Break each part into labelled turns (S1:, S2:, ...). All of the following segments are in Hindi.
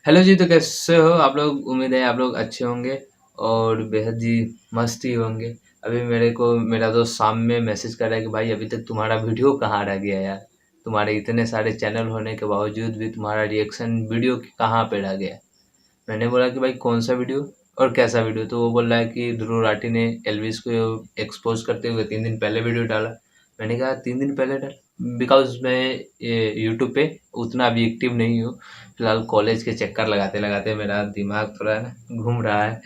S1: हेलो जी, तो कैसे हो आप लोग? उम्मीद है आप लोग अच्छे होंगे और बेहद ही मस्त ही होंगे। अभी मेरे को मेरा दोस्त शाम में मैसेज कर रहा है कि भाई अभी तक तुम्हारा वीडियो कहाँ रह गया यार? तुम्हारे इतने सारे चैनल होने के बावजूद भी तुम्हारा रिएक्शन वीडियो कहाँ पे रह गया? मैंने बोला कि भाई कौन सा वीडियो और कैसा वीडियो? तो वो बोल रहा है कि ध्रुव राठी ने एल्विस को एक्सपोज करते हुए 3 दिन पहले वीडियो डाला। मैंने कहा 3 दिन पहले डाला, बिकॉज मैं यूट्यूब पे उतना अभी एक्टिव नहीं हूँ। फिलहाल कॉलेज के चक्कर लगाते लगाते मेरा दिमाग थोड़ा ना घूम रहा है,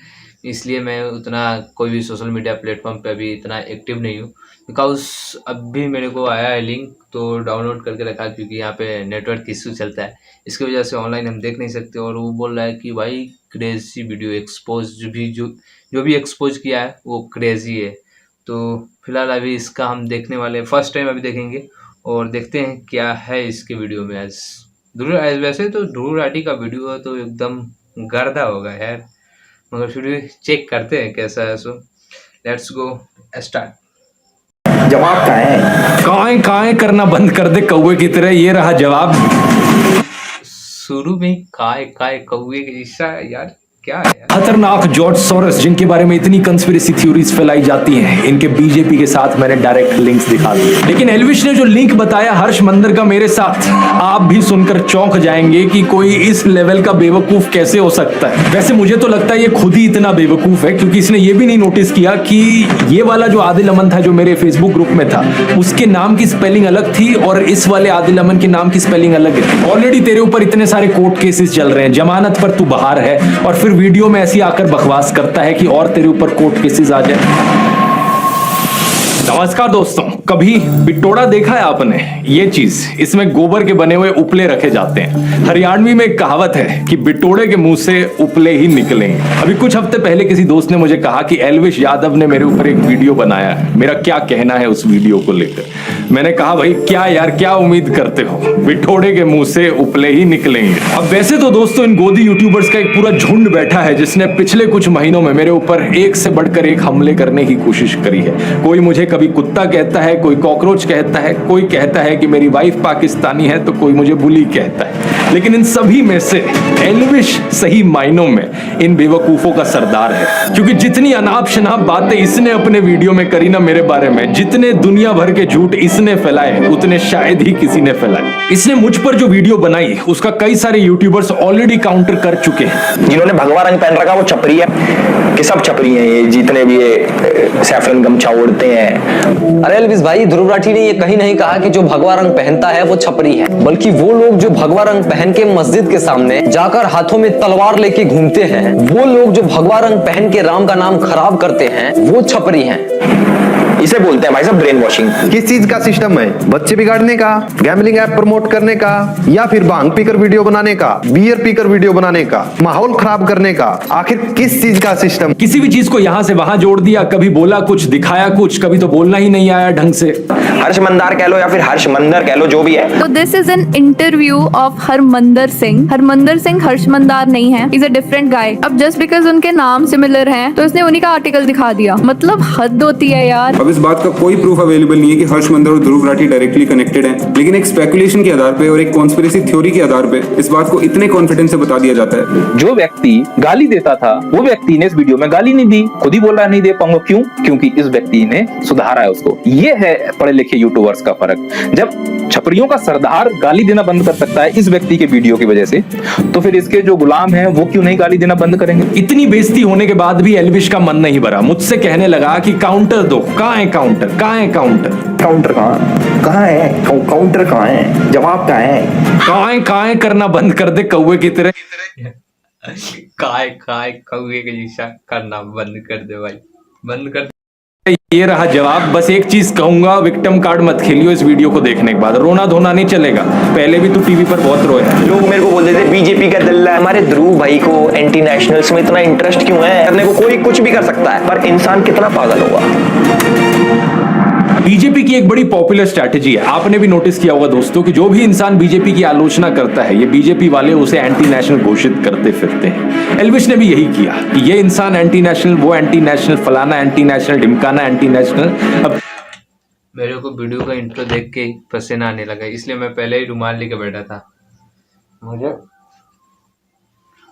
S1: इसलिए मैं उतना कोई भी सोशल मीडिया प्लेटफॉर्म पे अभी इतना एक्टिव नहीं हूँ। बिकॉज अभी मेरे को आया है लिंक तो डाउनलोड करके रखा, क्योंकि यहाँ पे नेटवर्क इशू चलता है, इसकी वजह से ऑनलाइन हम देख नहीं सकते। और वो बोल रहा है कि भाई क्रेजी वीडियो एक्सपोज जो भी एक्सपोज किया है वो क्रेजी है। तो फिलहाल अभी इसका हम देखने वाले फर्स्ट टाइम अभी देखेंगे और देखते हैं क्या है इसके वीडियो में। आज वैसे तो ध्रुव राठी का वीडियो है तो एकदम गर्दा होगा यार, मगर फिर भी चेक करते हैं कैसा है। So let's go start.
S2: जवाब का है काए काए करना बंद कर दे कौवे की तरह, ये रहा जवाब।
S1: शुरू में ही काय काय कौए के जैसा यार, क्या है यार?
S2: खतरनाक जॉर्ज सोरस जिनके बारे में इतनी कंस्पिरेसी थ्योरीज फैलाई जाती हैं, इनके बीजेपी के साथ मैंने डायरेक्ट लिंक्स दिखा दिए। लेकिन एल्विश ने जो लिंक बताया हर्ष मंदर का मेरे साथ, आप भी सुनकर चौंक जाएंगे कि कोई इस लेवल का बेवकूफ कैसे हो सकता है। वैसे मुझे तो लगता है ये खुद ही इतना बेवकूफ है, क्योंकि इसने ये भी नहीं नोटिस किया कि ये वाला जो आदिल अमन था जो मेरे फेसबुक ग्रुप में था, उसके नाम की स्पेलिंग अलग थी और इस वाले आदिल अमन के नाम की स्पेलिंग अलग है। ऑलरेडी तेरे ऊपर इतने सारे कोर्ट केसेस चल रहे हैं, जमानत पर तू बाहर है, और फिर वीडियो में ऐसी आकर बकवास करता है कि और तेरे ऊपर कोर्ट केसेस आ जाए। नमस्कार दोस्तों, कभी बिटोड़ा देखा है आपने? ये चीज, इसमें गोबर के बने हुए उपले रखे जाते हैं। हरियाणवी में एक कहावत है कि बिटोड़े के मुंह से उपले ही निकलेंगे। अभी कुछ हफ्ते पहले किसी दोस्त ने मुझे कहा कि एल्विश यादव ने मेरे ऊपर एक वीडियो बनाया है, मेरा क्या कहना है उस वीडियो को लेकर। मैंने कहा भाई क्या यार, क्या उम्मीद करते हो, बिटोड़े के मुंह से उपले ही निकलेंगे। अब वैसे तो दोस्तों इन गोदी यूट्यूबर्स का एक पूरा झुंड बैठा है जिसने पिछले कुछ महीनों में मेरे ऊपर एक से बढ़कर एक हमले करने की कोशिश करी है। कोई मुझे कभी कुत्ता कहता है, कोई कॉकरोच कहता है, कोई कहता है कि मेरी वाइफ पाकिस्तानी है, तो कोई मुझे बुली कहता है। लेकिन इन सभी में से एल्विश सही मायनों में इन बेवकूफों का सरदार है, क्योंकि जितनी अनाप शनाप बातें इसने अपने वीडियो में करी ना मेरे बारे में, जितने दुनिया भर के झूठ इसने फैलाए उतने शायद ही किसी ने फैलाए। इसने मुझ पर जो वीडियो बनाई उसका कई सारे यूट्यूबर्स ऑलरेडी काउंटर कर चुके हैं।
S3: जिन्होंने भगवा रंग पहन रखा वो छपरी है कि सब छपरी हैं, ये जितने भी ये सैफरन गमछा ओढ़ते हैं।
S4: अरे एल्विस भाई, ध्रुव राठी ने ये कहीं नहीं कहा कि जो भगवा रंग पहनता है वो छपरी है, बल्कि वो लोग जो भगवा रंग पहन के मस्जिद के सामने जाकर हाथों में तलवार लेके घूमते हैं, वो लोग जो भगवा रंग पहन के राम का नाम खराब करते हैं, वो छपरी हैं।
S3: इसे बोलते हैं भाई साहब ब्रेन वॉशिंग।
S5: किस चीज का सिस्टम है? बच्चे बिगाड़ने का, गैम्बलिंग ऐप प्रमोट करने का, या फिर भांग पीकर वीडियो बनाने का, बियर पीकर वीडियो बनाने का, माहौल खराब करने का? आखिर किस चीज का सिस्टम?
S2: किसी भी चीज को यहां से वहां जोड़ दिया, कभी बोला कुछ, दिखाया कुछ, कभी तो बोलना ही नहीं आया ढंग से।
S3: हर्ष मंदार कह लो या फिर हर्ष मंदर कह लो, जो भी है।
S6: तो this is an interview of Harmandar Singh. Harmandar Singh Harsh Mandar नहीं है, इज अ डिफरेंट गाय। अब जस्ट बिकॉज उनके नाम सिमिलर हैं तो इसने उन्हीं का आर्टिकल दिखा दिया, मतलब हद होती है यार।
S7: अब इस बात का कोई प्रूफ अवेलेबल नहीं है कि हर्ष मंदर और ध्रुव राठी डायरेक्टली कनेक्टेड हैं, लेकिन एक स्पेकुलेशन के आधार पे और एक कॉन्स्पिरेसी थ्योरी के आधार पे इस बात को इतने कॉन्फिडेंस से बता दिया जाता है।
S8: जो व्यक्ति गाली देता था वो व्यक्ति ने इस वीडियो में गाली नहीं दी, खुद ही बोल रहा नहीं दे पाऊंगा। क्यों? क्योंकि इस व्यक्ति ने सुधारा है उसको। ये है पढ़े लिखे यूट्यूबर्स का फर्क। जब छपरियों का सरदार गाली देना बंद कर सकता है इस व्यक्ति के वीडियो की वजह से, तो फिर इसके जो गुलाम हैं वो क्यों नहीं गाली देना बंद करेंगे?
S2: इतनी बेइज्जती होने के बाद भी एल्विश का मन नहीं भरा, मुझसे कहने लगा कि काउंटर दो। कहां है काउंटर? कहां है काउंटर?
S3: काउंटर कहाँ है? काउंटर कहाँ है? जवाब कहाँ है?
S2: कहां करना बंद कर दे कौवे की तरह।
S1: काय काय कौए के जैसा करना बंद कर दे भाई, बंद कर।
S2: ये रहा जवाब। बस एक चीज कहूंगा, विक्टिम कार्ड मत खेलियो इस वीडियो को देखने के बाद। रोना धोना नहीं चलेगा, पहले भी तू टीवी पर बहुत रोया।
S3: लोग मेरे को बोलते थे बीजेपी का दल्ला। हमारे ध्रुव भाई को एंटी नेशनल्स में इतना इंटरेस्ट क्यों है? करने को कोई कुछ भी कर सकता है, पर इंसान कितना पागल होगा।
S2: बीजेपी की एक बड़ी पॉपुलर स्ट्रैटेजी है, आपने भी नोटिस किया होगा दोस्तों, कि जो भी इंसान बीजेपी की आलोचना करता है, ये बीजेपी वाले उसे एंटी नेशनल घोषित करते फिरते हैं। एल्विश ने भी यही किया कि ये इंसान एंटी नेशनल, वो एंटी नेशनल, फलाना एंटी नेशनल, ढिमकाना एंटी नेशनल। अब
S1: मेरे को वीडियो का इंट्रो देख के पसीना आने लगा, इसलिए मैं पहले ही रुमाल लेके बैठा था। मुझे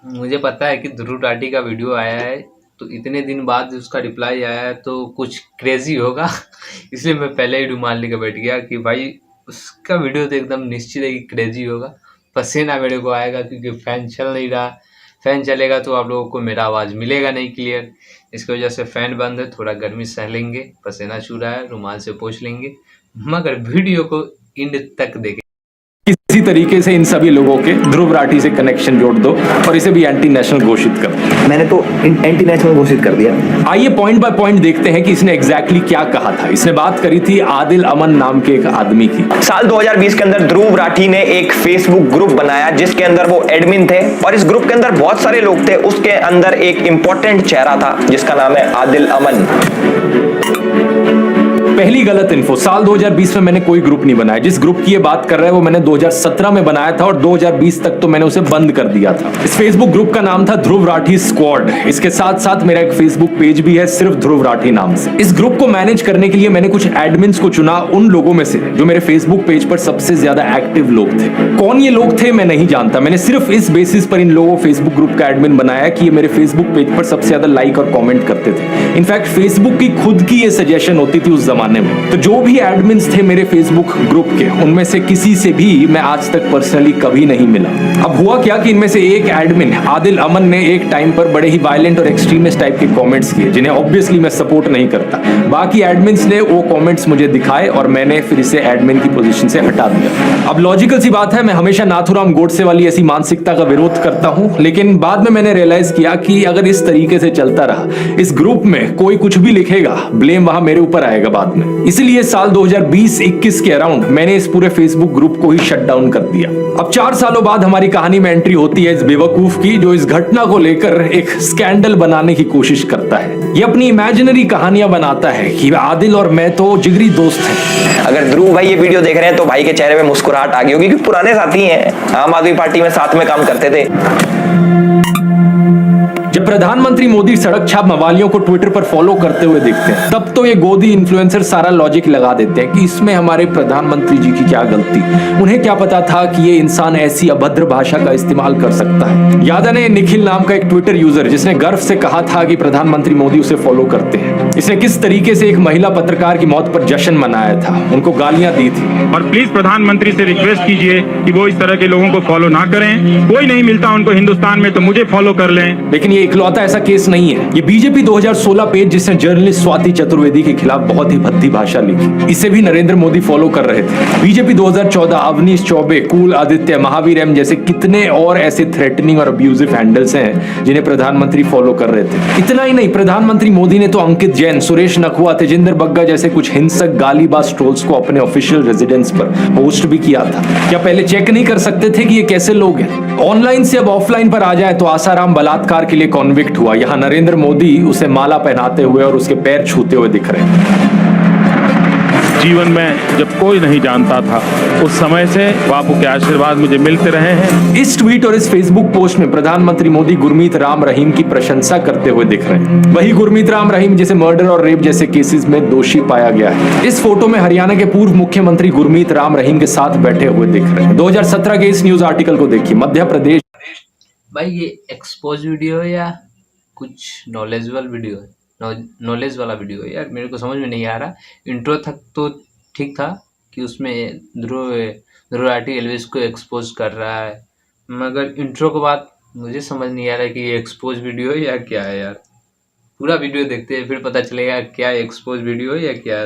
S1: मुझे पता है कि ध्रुव राठी का वीडियो आया है, तो इतने दिन बाद उसका रिप्लाई आया है तो कुछ क्रेजी होगा। इसलिए मैं पहले ही रुमाल लेकर बैठ गया कि भाई उसका वीडियो तो एकदम निश्चित है कि क्रेजी होगा। पसीना मेरे को आएगा क्योंकि फ़ैन चल नहीं रहा। फ़ैन चलेगा तो आप लोगों को मेरा आवाज़ मिलेगा नहीं क्लियर, इसकी वजह से फ़ैन बंद है। थोड़ा गर्मी सह लेंगे, पसीना छू रहा है, रुमाल से पोंछ लेंगे, मगर वीडियो को एंड तक देखें।
S2: किसी तरीके से इन सभी लोगों के ध्रुव राठी से कनेक्शन जोड़ दो और इसे भी एंटी नेशनल घोषित कर दो।
S3: मैंने तो एंटी नेशनल घोषित कर दिया।
S2: आइए पॉइंट बाय पॉइंट देखते हैं कि इसने एग्जैक्टली क्या कहा था। इसने बात करी थी आदिल अमन नाम के एक आदमी की।
S3: साल 2020 के अंदर ध्रुव राठी ने एक फेसबुक ग्रुप बनाया जिसके अंदर वो एडमिन थे और इस ग्रुप के अंदर बहुत सारे लोग थे। उसके अंदर एक इंपॉर्टेंट चेहरा था जिसका नाम है आदिल अमन।
S2: पहली गलत इन्फो, साल 2020 में मैंने कोई ग्रुप नहीं बनाया। जिस ग्रुप की ये बात कर रहा है वो मैंने 2017 में बनाया था और 2020 तक तो मैंने उसे बंद कर दिया था। इस फेसबुक ग्रुप का नाम था ध्रुव राठी स्क्वाड। इसके साथ साथ मेरा एक फेसबुक पेज भी है सिर्फ ध्रुव राठी नाम से। इस ग्रुप को मैनेज करने के लिए मैंने कुछ एडमिन्स को चुना, उन लोगों में से जो मेरे फेसबुक पेज पर सबसे ज्यादा एक्टिव लोग थे। कौन ये लोग थे मैं नहीं जानता, मैंने सिर्फ इस बेसिस पर इन लोगों फेसबुक ग्रुप का एडमिन बनाया कि ये मेरे फेसबुक पेज पर सबसे ज्यादा लाइक और कॉमेंट करते थे। इनफैक्ट फेसबुक की खुद की ये सजेशन होती थी उस जमाने में। तो जो भी एडमिन्स थे मेरे फेसबुक ग्रुप के, उनमें से किसी से भी मैं आज तक पर्सनली कभी नहीं मिला। अब हुआ क्या कि इनमें से एक एडमिन आदिल अमन ने एक टाइम पर बड़े ही वायलेंट और एक्सट्रीमिस्ट टाइप के कमेंट्स किए जिन्हें ऑब्वियसली मैं सपोर्ट नहीं करता। बाकी एडमिन्स ने वो कमेंट्स मुझे दिखाए और मैंने फिर इसे एडमिन की पोजीशन से हटा दिया। अब लॉजिकल सी बात है, मैं हमेशा नाथुराम गोडसे वाली ऐसी मानसिकता का विरोध करता हूं, लेकिन बाद में मैंने रियलाइज किया कि अगर इस तरीके से चलता रहा, इस ग्रुप में कोई कुछ भी लिखेगा, ब्लेम वहां मेरे ऊपर आएगा बाद में। इसलिए साल 2020-21 के अराउंड मैंने इस पूरे फेसबुक ग्रुप को ही शट डाउन कर दिया। अब 4 सालों बाद हमारी कहानी में एंट्री होती है इस बेवकूफ की जो इस घटना को लेकर एक स्कैंडल बनाने की कोशिश करता है। ये अपनी इमेजिनरी कहानियां बनाता है कि आदिल और मैं तो जिगरी दोस्त हैं।
S3: अगर ध्रुव भाई ये वीडियो देख रहे हैं तो भाई के चेहरे पे मुस्कुराहट आ गई होगी क्योंकि पुराने साथी हैं, आम आदमी पार्टी में साथ में काम करते थे।
S2: जब प्रधानमंत्री मोदी सड़क छाप मवालियों को ट्विटर पर फॉलो करते हुए दिखते हैं तब तो ये गोदी इन्फ्लुएंसर सारा लॉजिक लगा देते हैं कि इसमें हमारे प्रधानमंत्री जी की क्या गलती। उन्हें क्या पता था कि ये इंसान ऐसी अभद्र भाषा का इस्तेमाल कर सकता है। याद है निखिल नाम का एक ट्विटर यूजर जिसने गर्व से कहा था कि प्रधानमंत्री मोदी उसे फॉलो करते हैं। इसने किस तरीके से एक महिला पत्रकार की मौत पर जश्न मनाया था, उनको गालियां दी थी।
S9: और प्लीज प्रधानमंत्री से रिक्वेस्ट कीजिए कि वो इस तरह के लोगों को फॉलो ना करें। कोई नहीं मिलता उनको हिंदुस्तान में तो मुझे फॉलो कर लें।
S2: लेकिन ये इकलौता ऐसा केस नहीं है। ये बीजेपी 2016 पेज जिसने जर्नलिस्ट स्वाति चतुर्वेदी के खिलाफ बहुत ही भद्दी भाषा लिखी, इसे भी नरेंद्र मोदी फॉलो कर रहे थे। बीजेपी 2014 अवनीश चौबे, कुल आदित्य, महावीर एम जैसे कितने और ऐसे थ्रेटनिंग और अब्यूजिव हैंडल्स हैं जिन्हें प्रधानमंत्री फॉलो कर रहे थे। इतना ही नहीं, प्रधानमंत्री मोदी ने तो अंकित जैन, सुरेश नखुआ, तेजिंदर बग्गा जैसे कुछ हिंसक गालीबाज ट्रोल्स को अपने ऑफिशियल रेजिडेंस पर होस्ट भी किया था। क्या पहले चेक नहीं कर सकते थे कि ये कैसे लोग हैं? ऑनलाइन से अब ऑफलाइन पर आ जाए तो आसाराम बलात्कार के लिए कॉन्विक्ट हुआ, यहाँ नरेंद्र मोदी उसे माला पहनाते हुए और उसके पैर छूते हुए दिख रहे हैं।
S9: जीवन में जब कोई नहीं जानता था उस समय से बापू के आशीर्वाद मुझे मिलते रहे हैं।
S2: इस ट्वीट और इस फेसबुक पोस्ट में प्रधानमंत्री मोदी गुरमीत राम रहीम की प्रशंसा करते हुए दिख रहे हैं। वही गुरमीत राम रहीम जिसे मर्डर और रेप जैसे केसेस में दोषी पाया गया है। इस फोटो में हरियाणा के पूर्व मुख्यमंत्री गुरमीत राम रहीम के साथ बैठे हुए दिख रहे हैं। 2017 के इस न्यूज आर्टिकल को देखिए। मध्य प्रदेश।
S1: भाई ये एक्सपोज वीडियो है या कुछ नॉलेजेबल वीडियो है? नॉलेज वाला वीडियो है यार, मेरे को समझ में नहीं आ रहा। इंट्रो तक तो ठीक था कि उसमें ध्रुव राठी एल्विस को एक्सपोज कर रहा है, मगर इंट्रो के बाद मुझे समझ नहीं आ रहा है कि ये एक्सपोज वीडियो है या क्या है यार। पूरा वीडियो देखते हैं फिर पता चलेगा क्या एक्सपोज वीडियो है या क्या है।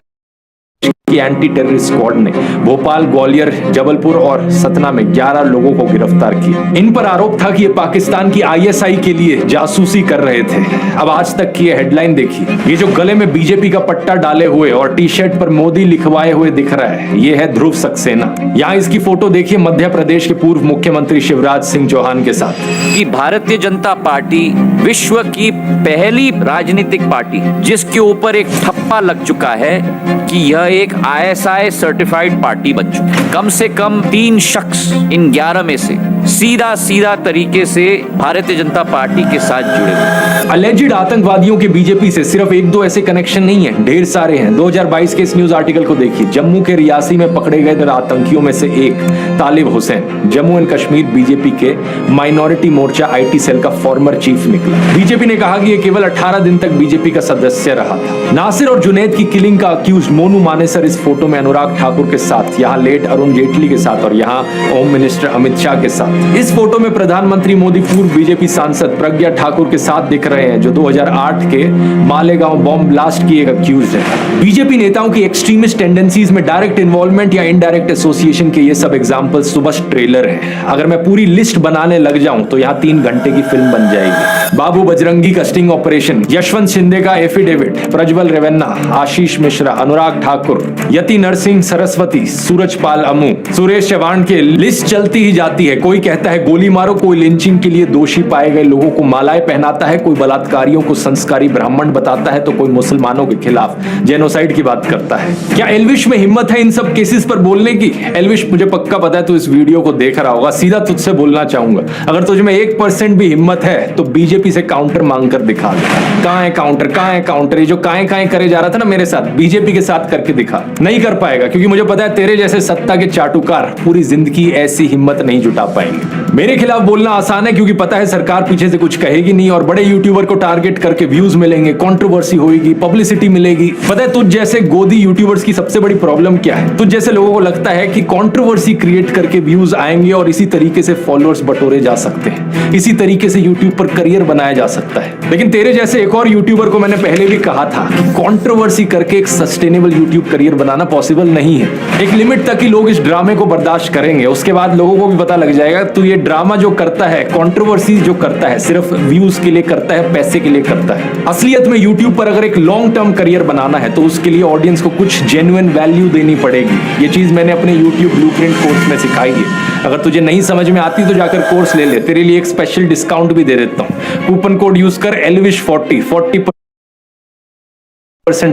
S2: की एंटी टेररिस्ट स्क्वाड ने भोपाल, ग्वालियर, जबलपुर और सतना में 11 लोगों को गिरफ्तार किया। इन पर आरोप था कि ये पाकिस्तान की ISI के लिए जासूसी कर रहे थे। अब आज तक की हेडलाइन देखिए। ये जो गले में बीजेपी का पट्टा डाले हुए और टी-शर्ट पर मोदी लिखवाए हुए दिख रहा है, ये है ध्रुव सक्सेना। यहाँ इसकी फोटो देखिए मध्य प्रदेश के पूर्व मुख्यमंत्री शिवराज सिंह चौहान के साथ।
S10: कि भारतीय जनता पार्टी विश्व की पहली राजनीतिक पार्टी जिसके ऊपर एक ठप्पा लग चुका है कि यह एक ISI सर्टिफाइड पार्टी बन चुकी है। कम से कम 3 शख्स इन 11 में से सीधा तरीके से भारतीय जनता पार्टी के साथ जुड़े हुए।
S2: अलेजिड आतंकवादियों के बीजेपी से सिर्फ 1-2 ऐसे कनेक्शन नहीं है, ढेर सारे हैं। 2022 के इस न्यूज आर्टिकल को देखिए। जम्मू के रियासी में पकड़े गए आतंकियों में से एक तालिब हुसैन जम्मू एंड कश्मीर बीजेपी के माइनॉरिटी मोर्चा IT सेल का फॉर्मर चीफ निकला। बीजेपी ने कहा कि यह केवल 18 दिन तक बीजेपी का सदस्य रहा था। नासिर और जुनैद की किलिंग का अक्यूज मोनू मानेसर इस फोटो में अनुराग ठाकुर के साथ, यहाँ लेट अरुण जेटली के साथ और यहाँ होम मिनिस्टर अमित शाह के साथ। इस फोटो में प्रधानमंत्री मोदी पूर्व बीजेपी सांसद प्रज्ञा ठाकुर के साथ दिख रहे हैं, जो 2008 के मालेगांव बॉम्ब ब्लास्ट की एक अक्यूज है। बीजेपी नेताओं की एक्सट्रीमिस्ट टेंडेंसीज में डायरेक्ट इन्वॉल्वमेंट या इनडायरेक्ट एसोसिएशन के ये सब एग्जांपल्स तो बस ट्रेलर है। अगर मैं पूरी लिस्ट बनाने लग जाऊं तो यहाँ 3 घंटे की फिल्म बन जाएगी। बाबू बजरंगी का स्टिंग ऑपरेशन, यशवंत शिंदे का एफिडेविट, प्रज्वल रेवन्ना, आशीष मिश्रा, अनुराग ठाकुर, यति नरसिंह सरस्वती, सूरजपाल अमू, सुरेश चौहान की लिस्ट चलती ही जाती है। कोई कहता है गोली मारो, कोई लिंचिंग के लिए दोषी पाए गए लोगों को मालाएं पहनाता है, कोई बलात्कारियों को संस्कारी ब्राह्मण बताता है, तो कोई मुसलमानों के खिलाफ जेनोसाइड की बात करता है। क्या एल्विश में हिम्मत है इन सब केसेस पर बोलने की? एल्विश, मुझे पक्का पता है तू इस वीडियो को देख रहा होगा। सीधा तुझसे बोलना चाहूंगा, अगर तुझ में 1% भी हिम्मत है तो बीजेपी से काउंटर मांग कर दिखा दे। कहां है काउंटर, कहां है काउंटर? ये जो काएं करे जा रहा था ना मेरे साथ, बीजेपी के साथ करके दिखा। नहीं कर पाएगा, क्योंकि मुझे पता है तेरे जैसे सत्ता के चाटुकार पूरी जिंदगी ऐसी हिम्मत नहीं जुटा पाएंगे। मेरे खिलाफ बोलना आसान है, क्योंकि पता है सरकार पीछे से कुछ कहेगी नहीं और बड़े यूट्यूबर को टारगेट करके व्यूज मिलेंगे, कंट्रोवर्सी होगी, पब्लिसिटी मिलेगी। पता है तुझ जैसे गोदी यूट्यूबर्स की सबसे बड़ी प्रॉब्लम क्या है? तुझ जैसे लोगों को लगता है कि कंट्रोवर्सी क्रिएट करके व्यूज आएंगे और इसी तरीके से फॉलोअर्स बटोरे जा सकते हैं, इसी तरीके से यूट्यूब पर करियर बनाया जा सकता है। लेकिन तेरे जैसे एक और यूट्यूबर को मैंने पहले भी कहा था कि कंट्रोवर्सी करके एक सस्टेनेबल यूट्यूब करियर बनाना पॉसिबल नहीं है। एक लिमिट तक ही लोग इस ड्रामे को बर्दाश्त करेंगे, उसके बाद लोगों को भी पता लग जाएगा तू ये ड्रामा जो करता है, कंट्रोवर्सी जो करता है, सिर्फ व्यूज के लिए करता है, पैसे के लिए करता है। असलियत में यूट्यूब पर अगर एक लॉन्ग टर्म करियर बनाना है तो उसके लिए ऑडियंस को कुछ जेन्युइन वैल्यू देनी पड़ेगी। ये चीज मैंने अपने यूट्यूब ब्लूप्रिंट कोर्स में सिखाई है। अगर तुझे नहीं समझ में आती तो जाकर कोर्स ले ले, तेरे लिए एक स्पेशल डिस्काउंट भी दे देता हूँ। कूपन कोड यूज कर elvish40 40%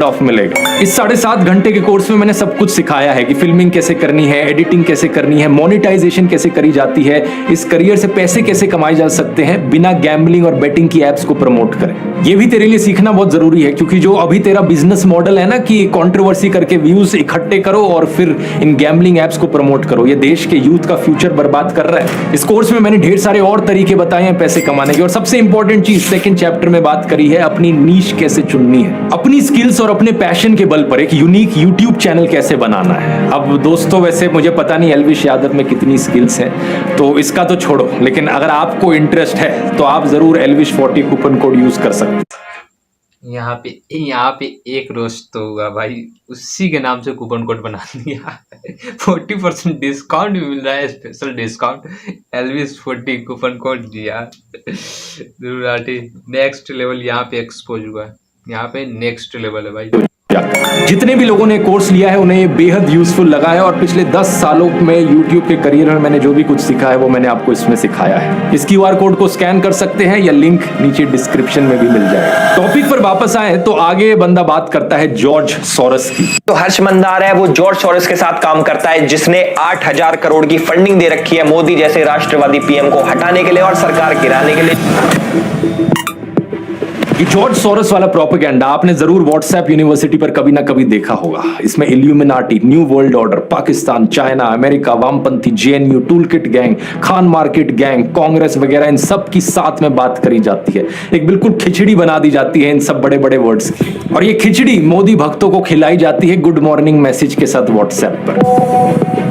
S2: ऑफ मिलेगा। इस 7.5 घंटे के कोर्स में मैंने सब कुछ सिखाया है कि फिल्मिंग कैसे करनी है, एडिटिंग कैसे करनी है, मोनेटाइजेशन कैसे करी जाती है, इस करियर से पैसे कैसे कमाए जा सकते हैं बिना गैम्बलिंग और बेटिंग की एप्स को प्रमोट करें। ये भी तेरे लिए सीखना बहुत जरूरी है, क्योंकि जो अभी तेरा बिजनेस मॉडल है ना कि कंट्रोवर्सी करके व्यूज इकट्ठे करो और फिर इन गैम्बलिंग एप्स को प्रमोट करो, ये देश के यूथ का फ्यूचर बर्बाद कर रहा है। इस कोर्स में मैंने ढेर सारे और तरीके बताए हैं पैसे कमाने के, और सबसे इंपॉर्टेंट चीज 2nd चैप्टर में बात करी है अपनी नीश कैसे चुननी है, अपनी स्किल्स और अपने पैशन के बल पर एक यूनिक यूट्यूब चैनल कैसे बनाना है। अब दोस्तों वैसे मुझे पता नहीं एल्विश यादव में कितनी स्किल्स हैं, तो इसका तो छोड़ो, लेकिन अगर आपको इंटरेस्ट है तो आप जरूर elvish40 कूपन कोड यूज कर सकते हैं।
S1: यहाँ पे एक रोस्ट तो हुआ भाई, उसी के नाम से कूपन कोड बना दिया। 40% डिस्काउंट भी मिल रहा है, special discount elvish40 coupon code दिया। दुर्गाटी नेक्स्ट लेवल यहाँ पे एक्सपोज हुआ है, यहाँ पे नेक्स्ट लेवल है भाई।
S2: जितने भी लोगों ने कोर्स लिया है उन्हें ये बेहद यूजफुल लगा है, और पिछले 10 सालों में यूट्यूब के करियर में मैंने जो भी कुछ सीखा है वो मैंने आपको इसमें सिखाया है। इस QR कोड को स्कैन कर सकते हैं या लिंक नीचे डिस्क्रिप्शन में भी मिल जाएगा। टॉपिक पर वापस आए तो आगे बंदा बात करता है जॉर्ज सोरोस की।
S3: तो हर्ष मंदार है वो जॉर्ज सोरोस के साथ काम करता है, जिसने 8,000 करोड़ की फंडिंग दे रखी है मोदी जैसे राष्ट्रवादी PM को हटाने के लिए और सरकार गिराने के लिए।
S2: ये जॉर्ज सोरोस वाला प्रोपेगेंडा आपने जरूर व्हाट्सएप यूनिवर्सिटी पर कभी ना कभी देखा होगा। इसमें illuminati, new world order, Pakistan, China, America, वामपंथी, JNU, toolkit gang, Khan market gang, Congress वगैरह इन सब की साथ में बात करी जाती है। एक बिल्कुल खिचड़ी बना दी जाती है इन सब बड़े बड़े वर्ड्स की, और ये खिचड़ी मोदी भक्तों को खिलाई जाती है गुड मॉर्निंग मैसेज के साथ व्हाट्सएप पर।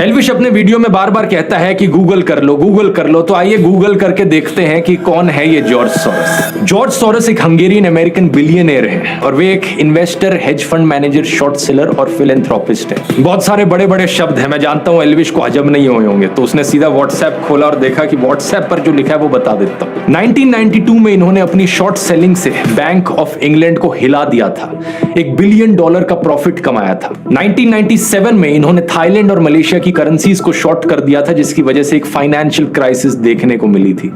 S2: एल्विश अपने वीडियो में बार बार कहता है कि गूगल कर लो, गूगल कर लो, तो आइए गूगल करके देखते हैं कि कौन है ये जॉर्ज सोरोस। जॉर्ज सोरोस एक हंगेरियन अमेरिकन बिलियनियर है, और वे एक investor, hedge fund manager, short seller और फिलैंथ्रोपिस्ट है। बहुत सारे बड़े बड़े शब्द हैं, मैं जानता हूं एल्विश को हजम नहीं हुए होंगे, तो उसने सीधा व्हाट्सएप खोला और देखा कि व्हाट्सएप पर जो लिखा है वो बता देता हूं। 1992 में इन्होंने अपनी शॉर्ट सेलिंग से बैंक ऑफ इंग्लैंड को हिला दिया था, $1 बिलियन का प्रॉफिट कमाया था। 1997 में इन्होंने थाईलैंड और मलेशिया की करेंसीज को शॉर्ट कर दिया था, जिसकी वजह से एक फाइनेंशियल क्राइसिस देखने को मिली थी।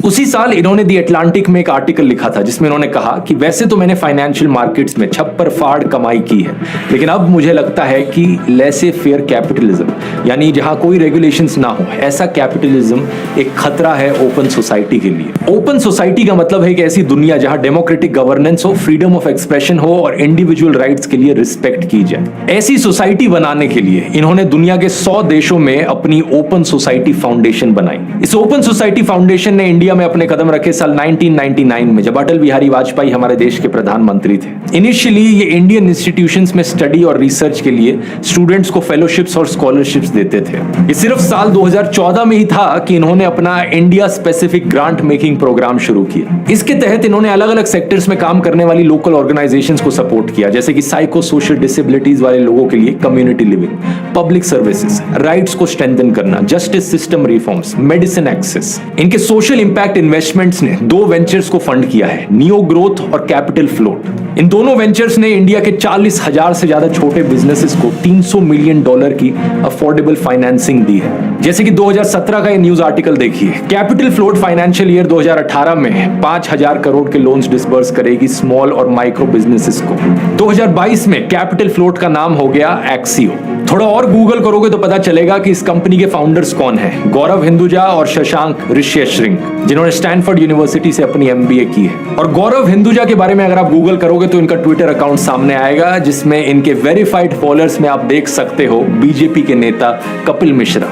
S2: उसी साल इन्होंने दी अटलांटिक में एक आर्टिकल लिखा था जिसमें इन्होंने कहा कि वैसे तो मैंने फाइनेंशियल मार्केट्स में छप्पर फाड़ कमाई की है, लेकिन अब मुझे लगता है कि लेसे फेयर कैपिटलिज्म, यानी जहां कोई रेगुलेशंस ना हो, ऐसा कैपिटलिज्म एक खतरा है ओपन सोसाइटी के लिए। ओपन सोसाइटी का मतलब है कि ऐसी दुनिया जहां डेमोक्रेटिक गवर्नेंस हो, फ्रीडम ऑफ एक्सप्रेशन हो और इंडिविजुअल राइट्स के लिए रिस्पेक्ट की जाए। ऐसी सोसाइटी बनाने के लिए इन्होंने दुनिया के 100 देशों में अपनी ओपन सोसाइटी फाउंडेशन बनाई। इस ओपन सोसाइटी फाउंडेशन ने इंडिया में अपने कदम रखे साल 1999 में, जब अटल बिहारी वाजपेयी हमारे देश के प्रधानमंत्री थे। इनिशियली ये इंडियन इंस्टीट्यूशंस में स्टडी और रिसर्च के लिए स्टूडेंट्स को फेलोशिप्स और स्कॉलरशिप्स देते थे। ये सिर्फ साल 2014 में ही था कि इन्होंने अपना India specific grant making programme शुरू किया। इसके तहत इन्होंने अलग अलग सेक्टर्स में काम करने वाली लोकल ऑर्गेनाइजेशंस को सपोर्ट किया, जैसे कि साइको सोशल डिसेबिलिटीज वाले लोगों के लिए community living, public services, rights को स्ट्रेंथन करना, justice system reforms, medicine access. इनके सोशल इंपैक्ट इन्वेस्टमेंट्स ने 2 वेंचर्स को फंड किया है, नियो ग्रोथ और कैपिटल फ्लोट। इन दोनों वेंचर्स ने इंडिया के 40,000 से ज्यादा छोटे बिजनेसेस को $300 मिलियन की अफोर्डेबल फाइनेंसिंग दी है। जैसे कि 2017 का ये न्यूज आर्टिकल देखिए, कैपिटल फ्लोट फाइनेंशियल ईयर 2018 में 5,000 करोड़ के लोन्स डिसबर्स करेगी स्मॉल और माइक्रो बिजनेसेस को। 2022 में कैपिटल फ्लोट का नाम हो गया एक्सियो। थोड़ा और गूगल करोगे तो पता चलेगा कि इस कंपनी के फाउंडर्स कौन हैं, गौरव हिंदुजा और शशांक ऋष्यश्रिंग, जिन्होंने स्टैनफोर्ड यूनिवर्सिटी से अपनी MBA की है। और गौरव हिंदुजा के बारे में अगर आप गूगल करोगे तो इनका ट्विटर अकाउंट सामने आएगा, जिसमें इनके वेरीफाइड फॉलोअर्स में आप देख सकते हो बीजेपी के नेता कपिल मिश्रा।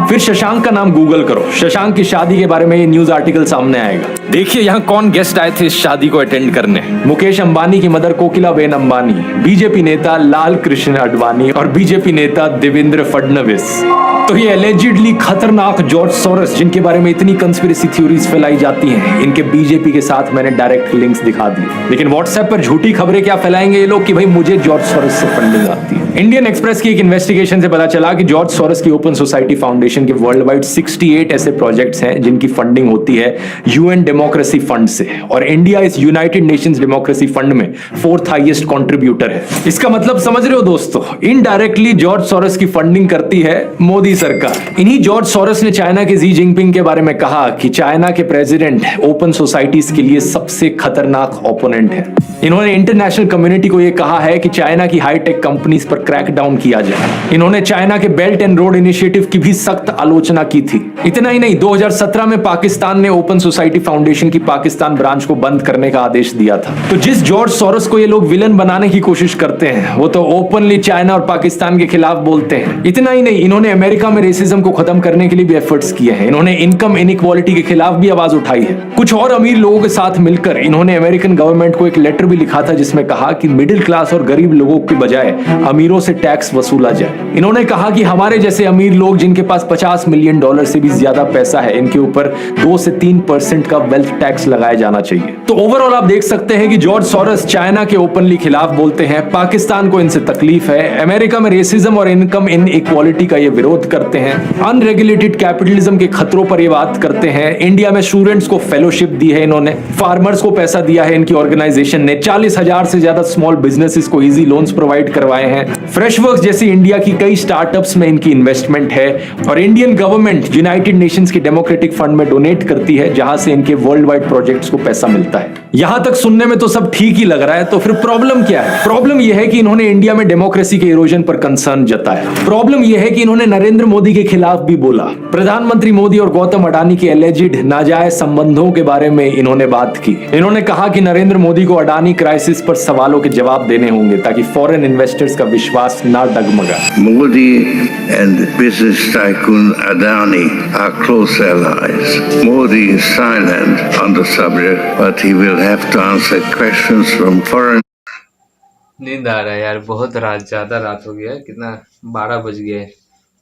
S2: फिर शशांक का नाम गूगल करो, शशांक की शादी के बारे में ये न्यूज आर्टिकल सामने आएगा। देखिए यहाँ कौन गेस्ट आए थे इस शादी को अटेंड करने। मुकेश अंबानी की मदर कोकिलाबेन अंबानी, बीजेपी नेता लाल कृष्ण आडवाणी और बीजेपी नेता देवेंद्र फडणवीस। तो ये एलिजिडली खतरनाक जॉर्ज सोरोस, जिनके बारे में इतनी कंस्पिरेसी थ्योरीज फैलाई जाती हैं, इनके बीजेपी के साथ मैंने डायरेक्ट लिंक्स दिखा दिए। लेकिन व्हाट्सएप पर झूठी खबरें क्या फैलाएंगे ये लोग कि भाई मुझे जॉर्ज सोरोस से फंडिंग आती है। इंडियन एक्सप्रेस की एक इन्वेस्टिगेशन से पता चला कि जॉर्ज सोरोस की ओपन सोसाइटी फाउंडेशन के वर्ल्ड वाइड 68 ऐसे प्रोजेक्ट्स हैं जिनकी फंडिंग होती है UN डेमोक्रेसी फंड से, और इंडिया इस यूनाइटेड नेशंस डेमोक्रेसी फंड में 4th हाईएस्ट कंट्रीब्यूटर है। इसका मतलब समझ रहे हो दोस्तों, इनडायरेक्टली जॉर्ज सोरोस की फंडिंग करती है मोदी सरकार। इन्हीं जॉर्ज सोरोस ने चाइना के जी जिनपिंग के बारे में कहा कि चाइना के प्रेसिडेंट ओपन सोसाइटीज के लिए सबसे खतरनाक ओपोनेंट है। इन्होंने इंटरनेशनल कम्युनिटी को यह कहा है कि चाइना की हाईटेक कंपनीज पर क्रैकडाउन किया जाए। इन्होंने चाइना के बेल्ट एंड रोड इनिशिएटिव की भी सख्त आलोचना की थी। इतना ही नहीं, 2017 में पाकिस्तान ने ओपन सोसाइटी फाउंडेशन की पाकिस्तान ब्रांच को बंद करने का आदेश दिया था। तो जिस जॉर्ज सोरोस को ये लोग विलन बनाने की कोशिश करते हैं, वो तो ओपनली चाइना और पाकिस्तान के खिलाफ बोलते हैं। इतना ही नहीं, इन्होंने अमेरिका में रेसिज्म को खत्म करने के लिए भी एफर्ट्स किए हैं। इन्होंने इनकम इनइक्वालिटी के खिलाफ भी आवाज उठाई है। कुछ और अमीर लोगों के साथ मिलकर इन्होंने अमेरिकन गवर्नमेंट को एक लेटर भी लिखा था जिसमें कहा कि मिडिल क्लास और गरीब लोगों की बजाय अमीरों से टैक्स वसूला जाए। इन्होंने कहा कि हमारे जैसे अमीर लोग जिनके पास $50 मिलियन से भी ज्यादा पैसा है, इनके ऊपर 2 से 3% का वेल्थ टैक्स लगाया जाना चाहिए। तो ओवरऑल आप देख सकते हैं कि जॉर्ज सोरोस चाइना के ओपनली खिलाफ बोलते हैं, पाकिस्तान को इनसे तकलीफ है, अमेरिका में रेसिज्म और इनकम इनइक्वालिटी का ये विरोध करते हैं, अनरेगुलेटेड कैपिटलिज्म के खतरों पर ये बात करते हैं। इंडिया में स्टूडेंट्स को फेलोशिप दी है इन्होंने, फार्मर्स को पैसा दिया है इनकी ऑर्गेनाइजेशन ने, 40,000 से ज्यादा स्मॉल बिजनेसेस को इजी लोन्स प्रोवाइड करवाए हैं। फ्रेशवर्क्स जैसी इंडिया की कई स्टार्टअप्स में इनकी इन्वेस्टमेंट है, और इंडियन गवर्नमेंट यूनाइटेड नेशंस के डेमोक्रेटिक फंड में डोनेट करती है, जहां से इनके वर्ल्ड वाइड प्रोजेक्ट्स को पैसा मिलता है। यहां तक सुनने में तो सब ठीक ही लग रहा है, तो फिर प्रॉब्लम क्या है? प्रॉब्लम यह है कि इन्होंने इंडिया में डेमोक्रेसी के इरोजन पर कंसर्न जताया। प्रॉब्लम यह है कि इन्होंने नरेंद्र मोदी के खिलाफ भी बोला। प्रधानमंत्री मोदी और गौतम अडानी के एलिजिड नाजायज संबंधों के बारे में इन्होंने बात की। इन्होंने कहा कि नरेंद्र मोदी को अडानी क्राइसिस पर सवालों के जवाब देने होंगे ताकि फॉरेन इन्वेस्टर्स का विश्वास ना डगमगा।
S11: Modi and business tycoon Adani are close allies. Modi is silent on the subject, but he will have to answer questions from foreign.
S1: नींद आ रहा है यार, बहुत रात, ज्यादा रात हो गया है। कितना 12 बज गए।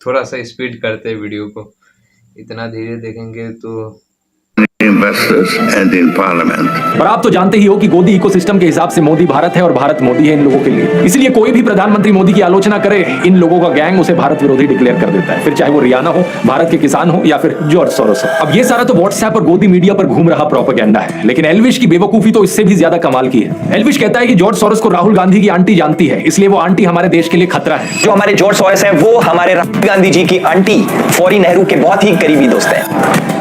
S1: थोड़ा सा स्पीड करते हैं वीडियो को, इतना धीरे देखेंगे तो
S11: investors and in parliament.
S2: और आप तो जानते ही हो कि गोदी इकोसिस्टम के हिसाब से मोदी भारत है और भारत मोदी है इन लोगों के लिए। इसलिए कोई भी प्रधानमंत्री मोदी की आलोचना करे, इन लोगों का गैंग उसे भारत विरोधी डिक्लेयर कर देता है, फिर चाहे वो रियाना हो, भारत के किसान हो या फिर जॉर्ज सोरोस हो। अब ये सारा तो व्हाट्सएप और गोदी मीडिया पर घूम रहा प्रोपेगेंडा है, लेकिन एल्विश की बेवकूफी तो इससे भी ज्यादा कमाल की है। एल्विश कहता है कि जॉर्ज सोरोस को राहुल गांधी की आंटी जानती है, इसलिए वो आंटी हमारे देश के लिए खतरा है।
S3: जो हमारे जॉर्ज सोरोस है वो हमारे राहुल गांधी जी की आंटी फौरी नेहरू के बहुत ही करीबी दोस्त है।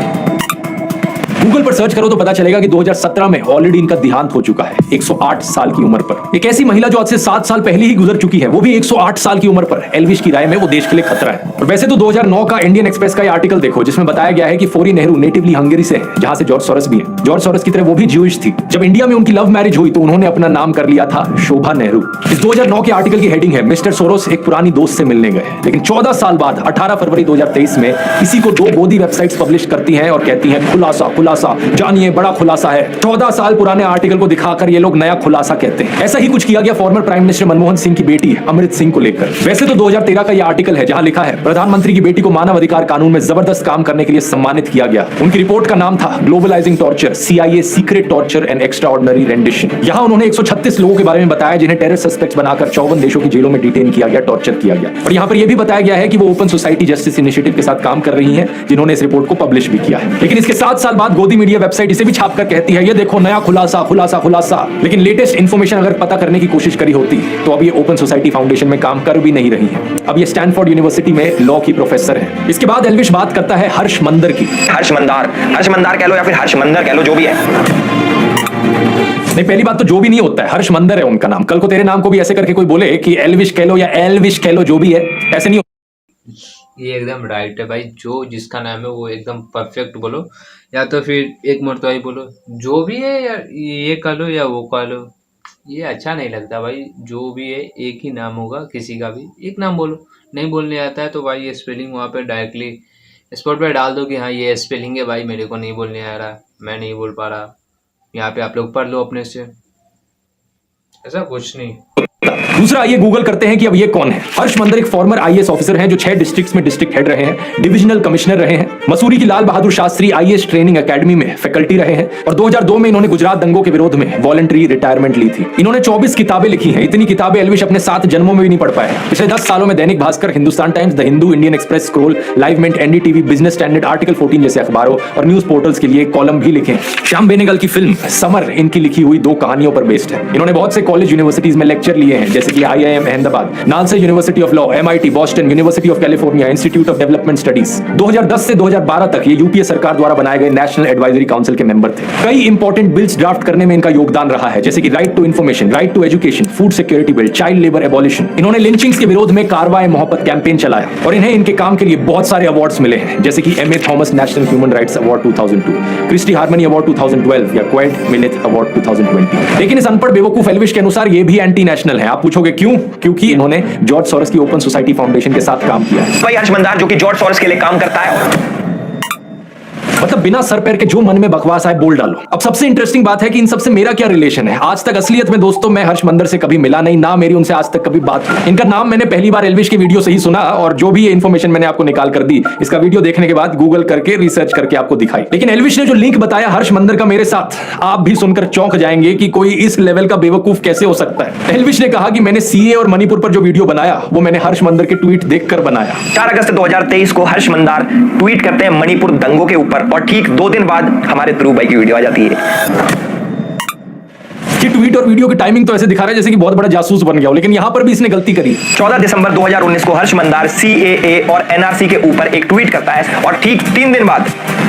S2: गूगल पर सर्च करो तो पता चलेगा कि 2017 में ऑलरेडी इनका देहांत हो चुका है 108 साल की उम्र पर। एक ऐसी महिला जो आज से 7 साल पहले ही गुजर चुकी है, वो भी 108 साल की उम्र पर। एल्विश की राय में वो देश के लिए खतरा है। और वैसे तो 2009 का इंडियन एक्सप्रेस का आर्टिकल देखो, जिसमें बताया गया है कि फोरी नेहरू नेटिवली हंगरी से है, जहां से जॉर्ज सोरस भी है। जॉर्ज सोरस की तरह वो भी ज्यूइश थी। जब इंडिया में उनकी लव मैरिज हुई तो उन्होंने अपना नाम कर लिया था शोभा नेहरू। इस 2009 के आर्टिकल की हेडिंग है मिस्टर सोरोस एक पुरानी दोस्त से मिलने गए। लेकिन 14 साल बाद 18 फरवरी 2023 में किसी को 2 गोदी वेबसाइट्स पब्लिश करती हैं और कहती हैं खुलासा खुलासा, जानिए बड़ा खुलासा है। 14 साल पुराने आर्टिकल को दिखाकर ये लोग नया खुलासा कहते हैं। ऐसा ही कुछ किया गया farmer prime minister Manmohan Singh की बेटी अमृत सिंह को लेकर। वैसे तो 2013 का ये आर्टिकल है जहां लिखा है प्रधानमंत्री की बेटी को मानव अधिकार कानून में जबरदस्त काम करने के लिए सम्मानित किया गया। उनकी रिपोर्ट का नाम था globalising torture, CIA secret torture and extraordinary rendition. यहां उन्होंने 136 लोगों के बारे में बताया जिन्हें टेरर सस्पेक्ट्स बनाकर 54 देशों की जेलों में डिटेन किया गया, टॉर्चर किया गया। और यहां पर यह भी बताया गया है कि वो ओपन सोसाइटी जस्टिस इनिशिएटिव के साथ काम कर रही हैं, जिन्होंने इस रिपोर्ट को पब्लिश भी किया है। लेकिन इसके 7 साल बाद गोदी मीडिया वेबसाइट इसे भी छापकर कहती है ये देखो नया खुलासा खुलासा खुलासा। लेकिन लेटेस्ट इंफॉर्मेशन अगर पता करने की कोशिश करी होती तो अब ये ओपन सोसाइटी फाउंडेशन में काम कर भी नहीं रही है। अब ये स्टैनफोर्ड यूनिवर्सिटी में लॉ की प्रोफेसर है। इसके बाद एल्विश बात करता है हर्ष मंदर की।
S3: हर्ष मंदार कह लो या फिर हर्ष मंदर कह लो, जो भी है।
S2: नहीं, पहली बात तो जो भी नहीं होता है, हर्ष मंदर है उनका नाम। कल को तेरे नाम को भी ऐसे करके कोई बोले कि एल्विश कह लो या एल्विश कह लो, जो भी है, ऐसे नहीं।
S1: ये एकदम राइट है भाई, जो जिसका नाम है वो एकदम परफेक्ट बोलो, या तो फिर एक मरतबा ही बोलो, जो भी है या ये कह लो या वो कह लो। ये अच्छा नहीं लगता भाई। जो भी है एक ही नाम होगा, किसी का भी एक नाम बोलो। नहीं बोलने आता है तो भाई ये स्पेलिंग वहाँ पे डायरेक्टली स्पॉट पे डाल दो कि हाँ ये स्पेलिंग है भाई, मेरे को नहीं बोलने आ रहा, मैं नहीं बोल पा रहा, यहाँ पे आप लोग पढ़ लो अपने से। ऐसा कुछ नहीं।
S2: दूसरा ये गूगल करते हैं कि अब ये कौन है। हर्ष मंदर एक फॉर्मर IAS ऑफिसर हैं जो 6 डिस्ट्रिक्ट्स में डिस्ट्रिक्ट हेड रहे हैं, डिविजनल कमिश्नर रहे हैं, मसूरी की Lal Bahadur Shastri IAS training academy में फैकल्टी रहे हैं और 2002 में इन्होंने गुजरात दंगों के विरोध में वॉलंटरी रिटायरमेंट ली थी। इन्होंने 24 किताबें लिखी हैं। इतनी किताबें एल्विश अपने 7 जन्मों में भी नहीं पढ़ पाए। पिछले 10 सालों में Dainik Bhaskar, Hindustan Times, the Hindu, Indian Express, Scroll, Live Mint, NDTV, Business Standard, Article 14 जैसे अखबारों और न्यूज पोर्टल्स के लिए कॉलम भी लिखे। श्याम बेनेगल की फिल्म समर इनकी लिखी हुई 2 कहानियों पर बेस्ड है। इन्होंने बहुत से कॉलेज यूनिवर्सिटीज में लेक्चर लिए हैं, जैसे कि IIM Ahmedabad, NALSA university of law, MIT, Boston, university of California, institute of development studies. 2010 से 2012 तक ये UPA सरकार द्वारा बनाए गए नेशनल एडवाइजरी काउंसिल के मेंबर थे। कई इंपॉर्टेंट बिल्स ड्राफ्ट करने में इनका योगदान रहा है, जैसे कि right to information, right to education, food security bill, child labour abolition. इन्होंने लिंचिंग्स के विरोध में कारवाए मोहब्बत कैंपेन चलाया और इन्हें इनके काम के लिए बहुत सारे अवार्ड्स मिले हैं, जैसे कि MA Thomas National Human Rights Award 2002, Christy Harmony Award 2012 या क्वेड मिलिथ अवार्ड 2020। लेकिन इस अनपढ़ बेवकूफ एल्विश के अनुसार ये भी एंटी नेशनल है। आप पूछोगे क्यों? क्योंकि इन्होंने जॉर्ज सोरस की ओपन सोसाइटी फाउंडेशन के साथ काम किया है।
S3: भाई हर्ष मंदार जो कि जॉर्ज सोरस के लिए काम करता है,
S2: मतलब बिना सर पैर के जो मन में बकवास आए बोल डालो। अब सबसे इंटरेस्टिंग बात है कि इन सबसे मेरा क्या रिलेशन है। आज तक असलियत में दोस्तों मैं हर्ष मंदर से कभी मिला नहीं, ना मेरी उनसे आज तक कभी बात हुई। इनका नाम मैंने पहली बार एल्विश की वीडियो से ही सुना और जो भी ये इन्फॉर्मेशन मैंने आपको निकाल कर दी, इसका वीडियो देखने के बाद गूगल करके रिसर्च करके आपको दिखाई। लेकिन एल्विश ने जो लिंक बताया हर्ष मंदर का मेरे साथ, आप भी सुनकर चौंक जाएंगे कि कोई इस लेवल का बेवकूफ कैसे हो सकता है। एल्विश ने कहा कि मैंने CA और मणिपुर पर जो वीडियो बनाया वो मैंने हर्ष मंदर के ट्वीट देखकर बनाया।
S3: 4 अगस्त 2023 को हर्ष मंदार ट्वीट करते हैं मणिपुर दंगों के ऊपर और ठीक 2 दिन बाद हमारे ध्रुव भाई की वीडियो आ जाती है।
S2: ट्वीट और वीडियो की टाइमिंग तो ऐसे दिखा रहा है जैसे कि बहुत बड़ा जासूस बन गया हो, लेकिन यहां पर भी इसने गलती करी।
S3: 14 दिसंबर 2019 को हर्ष मंदार CAA और NRC के ऊपर एक ट्वीट करता है और ठीक 3 दिन बाद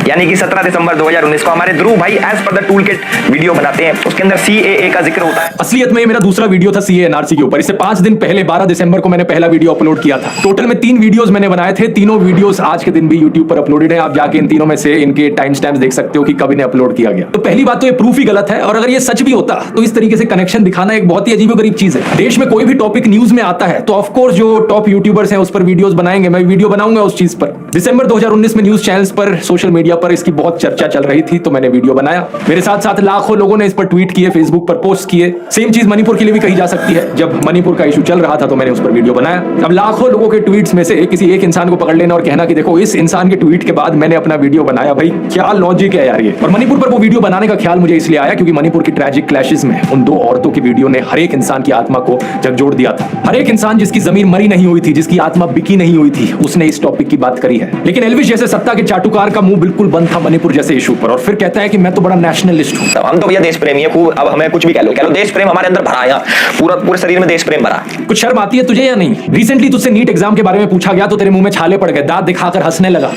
S3: यानी कि 17 दिसंबर 2019 को हमारे ध्रुव भाई as per the tool kit video बनाते हैं। उसके अंदर CAA का जिक्र होता है।
S2: असलियत में ये मेरा दूसरा वीडियो था CA NRC के ऊपर। इससे 5 दिन पहले 12 दिसंबर को मैंने पहला वीडियो अपलोड किया था। टोटल में 3 वीडियोस मैंने बनाए थे। तीनों वीडियोस आज के दिन भी YouTube पर अपलोडेड है। आप जाके इन तीनों में से इनके टाइम स्टैम्प्स देख सकते हो कि कब इन्हें अपलोड किया गया। तो पहली बात तो ये प्रूफ ही गलत है, और अगर ये सच भी होता तो इस तरीके से कनेक्शन दिखाना एक बहुत ही अजीबोगरीब चीज है। देश में कोई भी टॉपिक न्यूज में आता है तो ऑफ कोर्स जो टॉप यूट्यूबर्स हैं उस पर वीडियोस बनाएंगे। मैं वीडियो बनाऊंगा उस चीज पर। दिसंबर 2019 में न्यूज चैनल्स पर, सोशल मीडिया पर इसकी बहुत चर्चा चल रही थी तो मैंने वीडियो बनाया। मेरे साथ साथ लाखों लोगों ने इस पर ट्वीट किए, फेसबुक पर पोस्ट किए। सेम चीज मणिपुर के लिए भी कही जा सकती है। जब मणिपुर का इशू चल रहा था तो मैंने उस पर वीडियो बनाया। अब लाखों लोगों के ट्वीट्स में से किसी एक इंसान को पकड़ लेना और कहना कि देखो इस इंसान के ट्वीट के बाद मैंने अपना वीडियो बनाया, भाई क्या लॉजिक है यार ये। और मणिपुर पर वो वीडियो बनाने का ख्याल मुझे इसलिए आया क्योंकि मणिपुर की ट्रैजिक क्लैशेस में उन 2 औरतों की वीडियो ने हर एक इंसान की आत्मा को झकझोर दिया था। हर एक इंसान जिसकी जमीन मरी नहीं हुई थी, जिसकी आत्मा बिकी नहीं हुई थी, उसने इस टॉपिक की बात करी है। लेकिन एल्विश जैसे सत्ता के चाटुकार का मुंह बिल्कुल बंद था मणिपुर जैसे इशू पर, और फिर कहता है कि मैं तो बड़ा नेशनलिस्ट हूं।
S3: हम तो भैया देश प्रेमी है खूब। अब हमें कुछ भी कह लो देश प्रेम हमारे अंदर भरा है, पूरे शरीर में देश प्रेम भरा है।
S2: कुछ शर्म आती है तुझे या नहीं? रिसेंटली तुझसे नीट एग्जाम के बारे में पूछा गया तो तेरे मुंह में छाले पड़ गए, दांत दिखाकर हंसने लगा।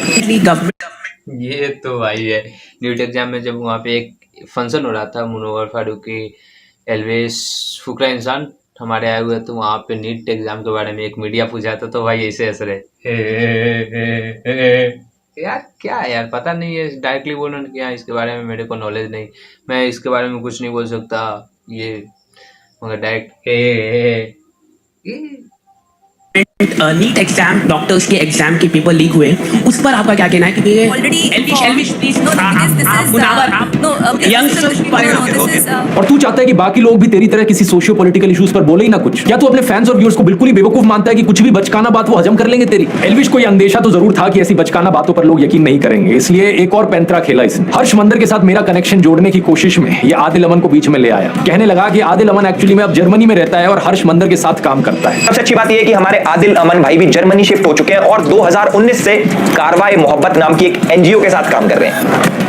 S1: ये तो भाई है। नीट एग्जाम में जब वहाँ पे एक फंक्शन हो रहा था, मुनव्वर फारूकी, एलवेश, फुकरा इंसान हमारे आए हुए, तो वहाँ पे नीट एग्जाम के बारे में एक मीडिया पूछा था, तो भाई ऐसे हंस रहे यार। क्या है यार, पता नहीं है, डायरेक्टली बोलो ना कि हाँ इसके बारे में मेरे को नॉलेज नहीं, मैं इसके बारे में कुछ नहीं बोल सकता ये, मगर डायरेक्ट
S12: नीट एग्जाम डॉक्टर्स के एग्जाम के पेपर लीक हुए, उस पर आपका क्या कहना है? क्योंकि एल्विश प्लीज
S2: और तू चाहता है कि बाकी लोग भी तेरी तरह किसी सोशियो पॉलिटिकल इश्यूज पर बोले ही ना कुछ? क्या तू अपने फैंस और व्यूअर्स को बिल्कुल ही बेवकूफ मानता है कि कुछ भी बचकाना बात वो हजम कर लेंगे तेरी? एल्विश को यह अंदेशा तो जरूर था कि ऐसी बचकाना बातों पर लोग यकीन नहीं करेंगे, इसलिए एक और पैंतरा खेला इसने। हर्ष मंदर के साथ मेरा कनेक्शन जोड़ने की कोशिश में ये आदिल अमन को बीच में ले आया। कहने लगा कि आदिल अमन एक्चुअली में अब जर्मनी में रहता है और हर्ष मंदर के साथ काम करता है।
S3: सबसे अच्छी बात यह है कि हमारे आदिल अमन भाई भी जर्मनी शिफ्ट हो चुके हैं और 2019 से कारवाए मोहब्बत नाम की एक एनजीओ के साथ काम कर रहे हैं।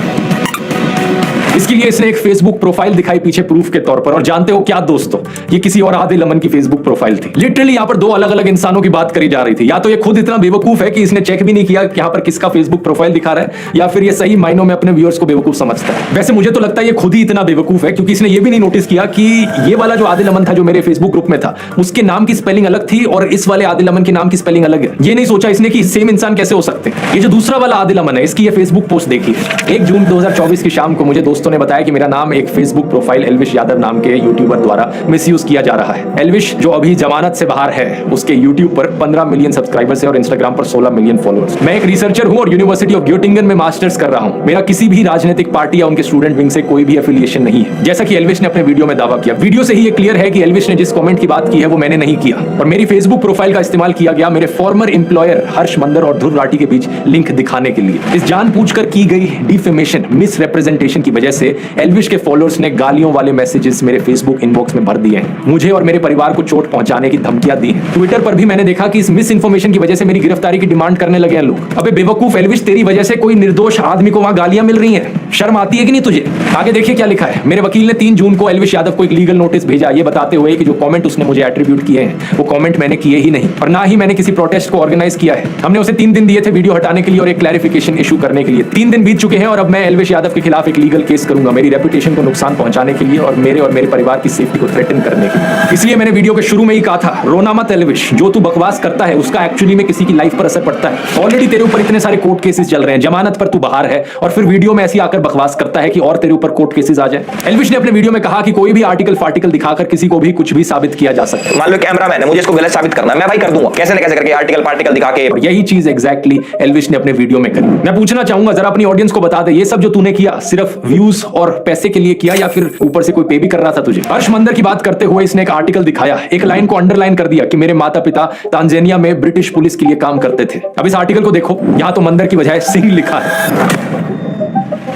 S2: इसके लिए इसने एक फेसबुक प्रोफाइल दिखाई पीछे प्रूफ के तौर पर, और जानते हो क्या दोस्तों, ये किसी और आदिल अमन की फेसबुक प्रोफाइल थी। लिटरली यहाँ पर दो अलग अलग इंसानों की बात करी जा रही थी। या तो ये खुद इतना बेवकूफ है कि इसने चेक भी नहीं किया कि यहाँ पर किसका फेसबुक प्रोफाइल दिखा रहा है, या फिर ये सही मायनों में अपने व्यूअर्स को बेवकूफ समझता है। वैसे मुझे तो लगता है ये खुद ही इतना बेवकूफ है, क्योंकि इसने ये भी नहीं नोटिस किया कि ये वाला जो आदिल अमन था जो मेरे फेसबुक ग्रुप में था, उसके नाम की स्पेलिंग अलग थी और इस वाले आदिल अमन के नाम की स्पेलिंग अलग है। ये नहीं सोचा इसने कि सेम इंसान कैसे हो सकते हैं। ये जो दूसरा वाला आदिल अमन है, इसकी ये फेसबुक पोस्ट देखी 1 जून 2024 की शाम को मुझे दोस्तों ने बताया कि मेरा नाम एक फेसबुक प्रोफाइल एल्विश यादव नाम के यूट्यूबर द्वारा मिसयूज किया जा रहा है। एल्विश जो अभी जमानत से बाहर है, उसके यूट्यूब पर 15 मिलियन सब्सक्राइबर्स है और इंस्टाग्राम पर 16 मिलियन फॉलोअर्स। मैं एक रिसर्चर हूं और यूनिवर्सिटी ऑफ ग्योटिंगन में मास्टर्स कर रहा हूं। मेरा किसी भी राजनीतिक पार्टी या उनके स्टूडेंट विंग से कोई भी एफिलिएशन नहीं है, जैसा कि एल्विश ने अपने वीडियो में दावा किया। वीडियो से ही ये क्लियर है कि एल्विश ने जिस कमेंट की बात की है वो मैंने नहीं किया, और मेरी फेसबुक प्रोफाइल का इस्तेमाल किया गया मेरे फॉर्मर एम्प्लॉयर हर्ष मंदर और ध्रुव राठी के बीच लिंक दिखाने के लिए। इस जानबूझकर की गई डिफेमेशन, मिस रिप्रेजेंटेशन की वजह से एल्विश के फॉलोअर्स ने गालियों वाले मैसेजेस मेरे फेसबुक इनबॉक्स में भर दिए हैं। मुझे और मेरे परिवार को चोट पहुंचाने की धमकियां दी हैं। ट्विटर पर भी मैंने देखा कि इस मिस इन्फॉर्मेशन की वजह से मेरी गिरफ्तारी की डिमांड करने लगे हैं लोग। अबे बेवकूफ एल्विश, तेरी वजह से कोई निर्दोष आदमी को वहां गालियां मिल रही हैं, शर्म आती है कि नहीं तुझे? आगे देखिए क्या लिखा है। मेरे वकील ने 3 जून को एल्विश यादव को एक लीगल नोटिस भेजा, ये बताते हुए कि जो कमेंट उसने मुझे एट्रीब्यूट किए हैं वो कमेंट मैंने किए ही नहीं, और ना ही मैंने किसी प्रोटेस्ट को ऑर्गेनाइज किया है। हमने उसे 3 दिन दिए थे वीडियो हटाने के लिए और एक क्लैरिफिकेशन इशू करने के लिए। 3 दिन बीत चुके हैं और अब मैं एल्विश यादव के खिलाफ एक लीगल केस करूंगा, मेरी रेपुटेशन को नुकसान पहुंचाने के लिए और मेरे परिवार की सेफ्टी को थ्रेटन करने के लिए। इसलिए मैंने वीडियो के शुरू में ही कहा था, रोना मत एल्विश, जो तू बकवास करता है उसका एक्चुअली में किसी की लाइफ पर असर पड़ता है। ऑलरेडी तेरे ऊपर इतने सारे कोर्ट केसेस चल रहे हैं, जमानत पर तू बाहर है, और फिर वीडियो में ऐसी आकर बकवास करता है कि और तेरे ऊपर कोर्ट केसेस आ जाए। एल्विश ने अपने वीडियो में कहा कि कोई भी आर्टिकल फार्टिकल दिखाकर किसी को भी कुछ भी साबित किया जा सकता है।
S3: मान लो कैमरामैन है, मुझे इसको गलत साबित करना है, मैं भाई कर दूंगा, कैसे न कैसे करके आर्टिकल पार्टिकल दिखा के।
S2: और यही चीज एग्जैक्टली एल्विश ने अपने वीडियो में करी। मैं पूछना चाहूंगा, जरा अपनी ऑडियंस को बता दे, ये सब जो तूने किया सिर्फ व्यूज और पैसे के लिए किया या फिर ऊपर से कोई पे भी कर रहा था तुझे? हर्ष मंदर की बात करते हुए इसने एक आर्टिकल दिखाया, एक लाइन को अंडरलाइन कर दिया कि मेरे माता पिता तांजानिया में ब्रिटिश पुलिस के लिए काम करते थे। अब इस आर्टिकल को देखो, यहां तो मंदर की बजाय सिंह लिखा है।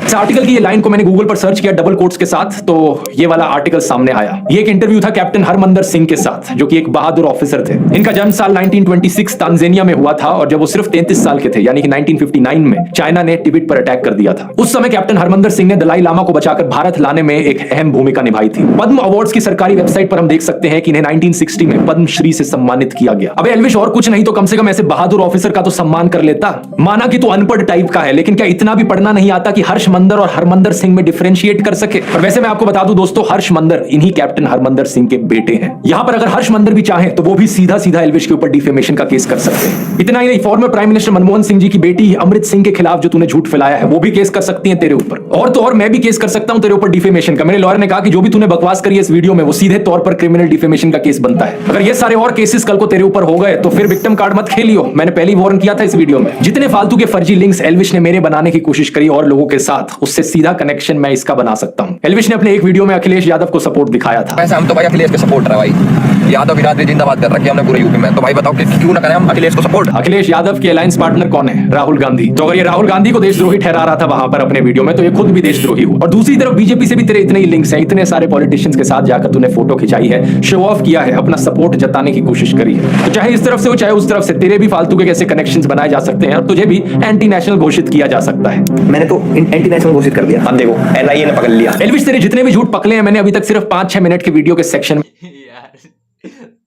S2: इस आर्टिकल की ये लाइन को मैंने गूगल पर सर्च किया डबल कोट्स के साथ, तो ये वाला आर्टिकल सामने आया। ये एक इंटरव्यू था कैप्टन हरमंदर सिंह के साथ, जो कि एक बहादुर ऑफिसर थे। इनका जन्म साल 1926 तांजानिया में हुआ था, और जब वो सिर्फ 33 साल के थे, यानी कि 1959 में चाइना ने तिब्बत पर अटैक कर दिया था। उस समय कैप्टन हरमंदर सिंह ने दलाई लामा को बचाकर भारत लाने में एक अहम भूमिका निभाई थी। पद्म अवार्ड्स की सरकारी वेबसाइट पर हम देख सकते हैं कि इन्हें 1960 में पद्मश्री से सम्मानित किया गया। अब एल्विश और कुछ नहीं तो कम से कम ऐसे बहादुर ऑफिसर का तो सम्मान कर लेता। माना कि तू अनपढ़ टाइप का है, लेकिन क्या इतना भी पढ़ना नहीं आता कि हर्ष मंदर और हरमंदर सिंह में डिफरेंशिएट कर सके? और वैसे मैं आपको बता दूं दोस्तों, हर्ष मंदर इन्हीं कैप्टन हरमंदर सिंह के बेटे हैं। यहां पर अगर हर्ष मंदर भी चाहे तो वो भी सीधा सीधा एल्विश के ऊपर डिफेमेशन का केस कर सकते हैं। इतना ही नहीं, former prime minister Manmohan Singh ji की बेटी अमृत सिंह के खिलाफ जो तूने झूठ फैलाया है वो भी केस कर सकती है तेरे ऊपर। और तो और मैं भी केस कर सकता हूं तेरे ऊपर डिफेमेशन का। मेरे लॉयर ने कहा कि जो भी तूने बकवास करी है इस वीडियो में वो सीधे तौर पर क्रिमिनल डिफेमेशन का केस बनता है। अगर ये सारे और केसेस कल को तेरे ऊपर हो गए तो फिर विक्टिम कार्ड मत खेलियो। मैंने पहले ही वार्न किया था इस वीडियो में। जितने फालतू के फर्जी लिंक्स एल्विश ने मेरे बनाने की कोशिश करी और लोगों के साथ, उससे सीधा कनेक्शन मैं इसका बना सकता हूं। एल्विश ने अपने एक वीडियो में अखिलेश यादव को सपोर्ट दिखाया था।
S3: वैसे हम तो भाई अखिलेश के सपोर्ट है भाई, यादव बिरादरी जिंदाबाद कर रखी है हमने पूरे यूपी में, तो भाई बताओ कि क्यों ना करें हम अखिलेश को सपोर्ट।
S2: अखिलेश यादव के अलायंस पार्टनर कौन है? राहुल गांधी। तो अगर ये राहुल गांधी को देशद्रोही ठहरा रहा था वहां पर अपने वीडियो में, तो ये खुद भी देशद्रोही हुआ। और दूसरी तरफ बीजेपी से भी तेरे इतने ही लिंक्स हैं, इतने सारे पॉलिटिशियंस के साथ जाकर तूने फोटो खिंचाई है, शो ऑफ किया है, अपना सपोर्ट जताने की कोशिश करी है। तो चाहे इस तरफ से हो चाहे उस तरफ से, तेरे भी फालतू के कैसे कनेक्शंस बनाए जा सकते हैं और तुझे भी एंटी नेशनल घोषित किया जा सकता है।
S3: मैंने तो एंटी नेशनल घोषित कर दिया, अब देखो एनआईए ने पकड़ लिया।
S2: एल्विश तेरे जितने भी झूठ पकड़े हैं मैंने अभी तक सिर्फ 5-6 मिनट के वीडियो के सेक्शन में
S1: यार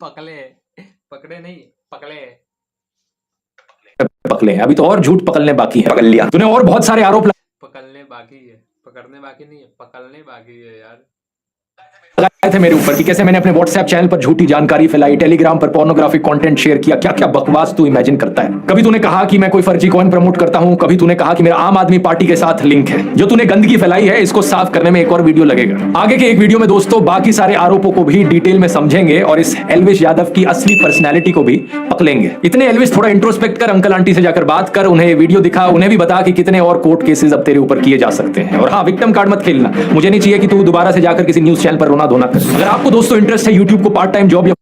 S1: पकड़े नहीं पकड़े।
S2: पकड़े हैं, अभी तो और झूठ पकड़ने बाकी है।
S3: पकड़ लिया
S2: तूने और बहुत सारे आरोप
S1: पकड़ने बाकी है, पकड़ने बाकी नहीं है, पकड़ने बाकी है यार।
S2: लगाए थे मेरे ऊपर कि कैसे मैंने अपने व्हाट्सएप चैनल पर झूठी जानकारी फैलाई, टेलीग्राम पर पोर्नोग्राफिक कंटेंट शेयर किया, क्या क्या बकवास तू इमेजिन करता है। कभी तूने कहा कि मैं कोई फर्जी कॉइन प्रमोट करता हूं, कभी तूने कहा कि मेरा आम आदमी पार्टी के साथ लिंक है। जो तूने गंदगी फैलाई है इसको साफ करने में एक और वीडियो लगेगा। आगे के एक वीडियो में दोस्तों बाकी सारे आरोपों को भी डिटेल में समझेंगे और इस एल्विश यादव की असली पर्सनैलिटी को भी पकड़ेंगे। इतने एल्विश थोड़ा इंट्रोस्पेक्ट कर, अंकल आंटी से जाकर बात कर, उन्हें वीडियो दिखा, उन्हें भी बता कि कितने और कोर्ट केसेस अब तेरे ऊपर किए जा सकते हैं। और हाँ, विक्टिम कार्ड मत खेलना, मुझे नहीं चाहिए कि तू दोबारा से जाकर किसी न्यूज चैनल पर रोना धोना कर। अगर आपको दोस्तों इंटरेस्ट है यूट्यूब को पार्ट टाइम जॉब या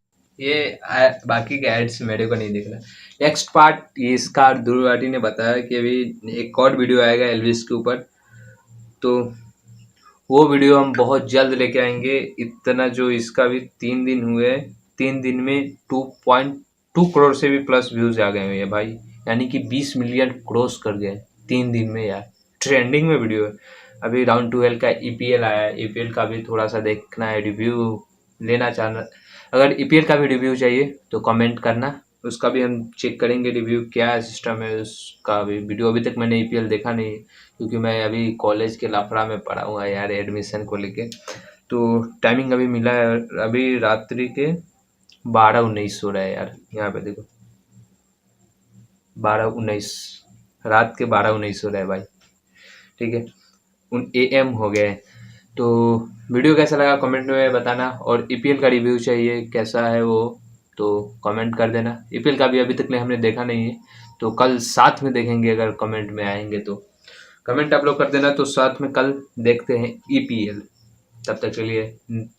S1: बाकी के एड्स मेरे को नहीं देखना। नेक्स्ट पार्ट इसका ध्रुव राठी ने बताया कि अभी एक और वीडियो आएगा एल्विस के ऊपर, तो वो वीडियो हम बहुत जल्द लेके आएंगे। इतना जो इसका भी 3 दिन हुए, 3 दिन में 2.2 करोड़ से भी प्लस व्यूज आ गए हैं भाई, यानी कि 20 मिलियन क्रॉस कर गए 3 दिन में यार। ट्रेंडिंग में वीडियो है। अभी राउंड 12 का EPL आया है, EPL का भी थोड़ा सा देखना है, रिव्यू लेना चाहना। अगर EPL का भी रिव्यू चाहिए तो कमेंट करना, उसका भी हम चेक करेंगे रिव्यू क्या सिस्टम है उसका भी। वीडियो अभी तक मैंने EPL देखा नहीं है क्योंकि मैं अभी कॉलेज के लाफड़ा में पढ़ा हुआ है यार, एडमिशन को लेके। तो टाइमिंग अभी मिला है, अभी रात्रि के 12:19 हो रहा है यार। यहाँ पे देखो 12:19, रात के 12:19 हो रहा है भाई, ठीक है, AM हो गए। तो वीडियो कैसा लगा कमेंट में बताना, और EPL का रिव्यू चाहिए कैसा है वो तो कमेंट कर देना। EPL का भी अभी तक हमने देखा नहीं है, तो कल साथ में देखेंगे। अगर कमेंट में आएंगे तो कमेंट आप लोग कर देना, तो साथ में कल देखते हैं EPL। तब तक के लिए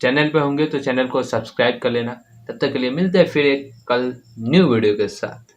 S1: चैनल पे होंगे तो चैनल को सब्सक्राइब कर लेना। तब तक के लिए मिलते हैं फिर एक कल न्यू वीडियो के साथ।